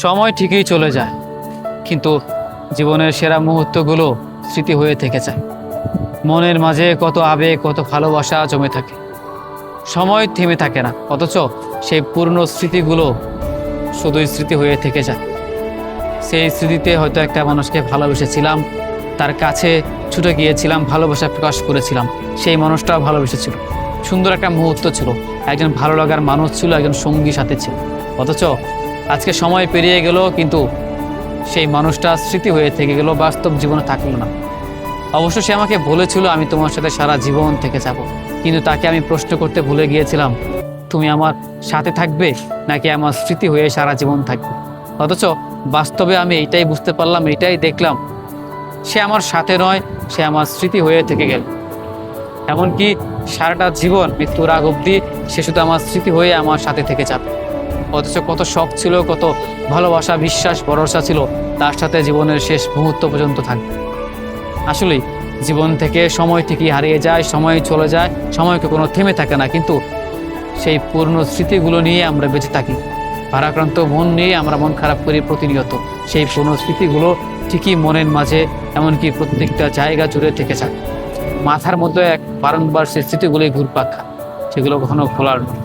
সময় ঠিকই চলে যায়, কিন্তু জীবনের সেরা মুহূর্তগুলো স্মৃতি হয়ে থেকে যায়। মনের মাঝে কত আবেগ, কত ভালোবাসা জমে থাকে। সময় থেমে থাকে না, অথচ সেই পুরনো স্মৃতিগুলো শুধুই স্মৃতি হয়ে থেকে যায়। সেই স্মৃতিতে হয়তো একটা মানুষকে ভালোবেসেছিলাম, তার কাছে ছুটে গিয়েছিলাম, ভালোবাসা প্রকাশ করেছিলাম, সেই মানুষটাও ভালোবেসেছিল। সুন্দর একটা মুহূর্ত ছিল, একজন ভালো লাগার মানুষ ছিল, একজন সঙ্গী সাথে ছিল। অথচ আজকে সময় পেরিয়ে গেল, কিন্তু সেই মানুষটা স্মৃতি হয়ে থেকে গেল, বাস্তব জীবনে থাকলো না। অবশ্য সে আমাকে বলেছিল আমি তোমার সাথে সারা জীবন থেকে যাব, কিন্তু তাকে আমি প্রশ্ন করতে ভুলে গিয়েছিলাম, তুমি আমার সাথে থাকবে নাকি আমার স্মৃতি হয়ে সারা জীবন থাকবে। অথচ বাস্তবে আমি এইটাই বুঝতে পারলাম, এইটাই দেখলাম, সে আমার সাথে নয়, সে আমার স্মৃতি হয়ে থেকে গেল। এমনকি সারাটা জীবন মৃত্যুর আগ অবধি সে শুধু আমার স্মৃতি হয়ে আমার সাথে থেকে যাবে। অথচ কত শখ ছিল, কত ভালোবাসা, বিশ্বাস, ভরসা ছিল তার সাথে জীবনের শেষ মুহূর্ত পর্যন্ত থাকবে। আসলেই জীবন থেকে সময় ঠিকই হারিয়ে যায়, সময় চলে যায়, সময়কে কোনো থেমে থাকে না, কিন্তু সেই পুরনো স্মৃতিগুলো নিয়ে আমরা বেঁচে থাকি। ভারাক্রান্ত মন নিয়ে আমরা মন খারাপ করি প্রতিনিয়ত। সেই পুরনো স্মৃতিগুলো ঠিকই মনের মাঝে, এমনকি প্রত্যেকটা জায়গা জুড়ে থেকে যায়। মাথার মধ্যে বারংবার সেই স্মৃতিগুলোই ঘুরপাক খায়, সেগুলো কখনো ভোলার নয়।